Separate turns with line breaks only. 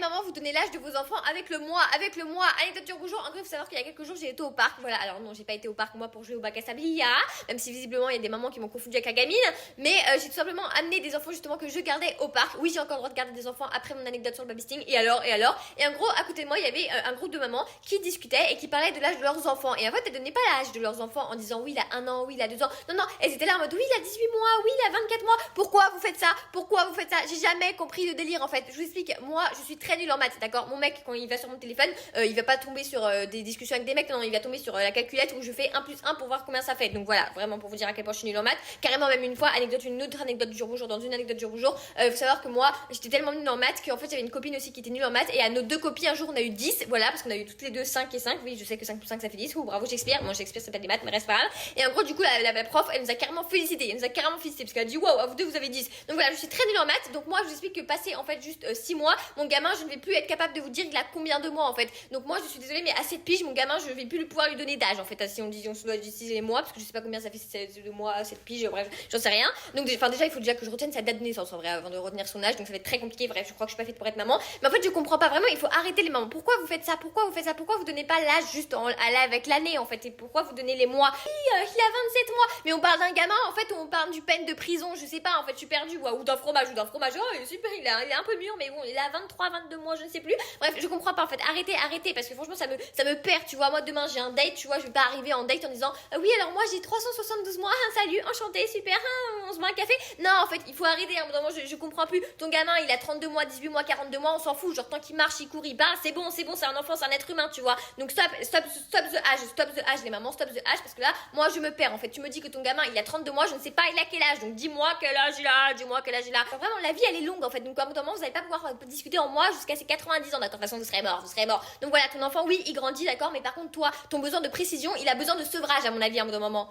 mamans, vous donnez l'âge de vos enfants avec le mois. Avec le mois. Anecdote du jour. En gros, il faut savoir qu'il y a quelques jours, j'ai été au parc. Voilà, alors non, j'ai pas été au parc moi pour jouer au bac à sable. Même si visiblement, il y a des mamans qui m'ont confondu avec la gamine. Mais j'ai tout simplement amené des enfants justement que je gardais au parc. Oui, j'ai encore le droit de garder des enfants après mon anecdote sur le babysitting. Et alors, et en gros, à côté de moi, il y avait un groupe de mamans qui discutaient et qui parlaient de l'âge de leurs enfants. Et en fait, elles donnaient pas l'âge de leurs enfants en disant oui, il a 1 an, oui, il a 2 ans. Non, non, elles étaient là en mode oui, il a 18 mois, oui, il a 24 mois. Pourquoi vous faites ça? Pourquoi vous faites ça? J'ai jamais compris le délire en fait. Je vous explique, moi, je suis très nulle en maths, d'accord? Mon mec, quand il va sur mon téléphone, il va pas tomber sur des discussions avec des mecs, non, il va tomber sur la calculette où je fais 1 plus 1 pour voir combien ça fait. Donc voilà, vraiment pour vous dire à quel point je suis nulle en maths. Carrément, même une fois, une autre anecdote du jour au jour, dans une anecdote du jour au jour, faut savoir que moi, j'étais tellement nulle en maths qu'en fait, j'avais une copine aussi qui était nulle en maths et à nos deux copies, un jour, on a eu 10, voilà, parce qu'on a eu toutes les deux 5 et 5. Oui, je sais que 5 plus 5 ça fait 10. Ouh, bravo Shakespeare. Moi, Shakespeare, ça s'appelle des maths, mais reste pas grave. Et en gros, du coup, la prof, elle nous a carrément félicité. Elle nous a carrément félicité parce qu'elle a dit waouh, à vous deux, vous avez 10. Donc voilà, je suis très nulle en maths. Donc moi, je vous explique que passer en fait juste 6 mois, mon gamin, je ne vais plus être capable de vous dire il a combien de mois en fait. Donc moi, je suis désolée, mais à 7 piges, mon gamin, je vais plus pouvoir lui donner d'âge en fait. Si on dit, on se doit utiliser les mois, parce que je sais pas combien ça fait 7 mois, 7 piges, bref, j'en sais rien. Donc déjà, il faut déjà que je retienne sa date de naissance en vrai avant de retenir son âge. Donc ça va être très compliqué. Bref, je crois que je suis pas faite pour être maman. Mais en fait, je comprends pas vraiment. Il faut arrêter les mamans. Pourquoi vous faites ça? Pourquoi vous faites ça? Pourquoi vous donnez pas l'âge juste avec l'année en fait? Et pourquoi vous donnez les mois? Oui, il a 27 mois. Mais on parle d'un gamin en fait, on parle du peine de prison, je sais pas en fait, je suis perdue. Ou d'un fromage, Oh, il est super, il est un peu mûr, mais bon, il a 23, 22 mois, je ne sais plus. Bref, je comprends pas en fait. Arrêtez, parce que franchement, ça me perd. Tu vois, moi demain j'ai un date, tu vois, je vais pas arriver en date en disant oui, alors moi j'ai 372 mois, salut, enchanté, super, on se boit un café. Non, en fait, il faut arrêter. À un moment, je comprends plus. Ton gamin, il a 32 mois, 18 mois, 42 mois, on s'en fout. Genre, tant qu'il marche, il court, il bat, c'est bon, c'est un enfant, c'est un être humain, tu vois. Donc, stop the âge, les mamans, stop the âge, parce que là, moi, je me perds, en fait. Tu me dis que ton gamin, il a 32 mois, je ne sais pas, il a quel âge. Donc, dis-moi quel âge il a, dis-moi quel âge il a. Alors, vraiment, la vie, elle est longue, en fait. Donc, à un moment, vous n'allez pas pouvoir discuter en mois jusqu'à ses 90 ans. De toute façon, vous serez mort. Donc, voilà, ton enfant, oui, il grandit, d'accord, mais par contre, toi, ton besoin de précision, il a besoin de sevrage, à mon avis, à un moment.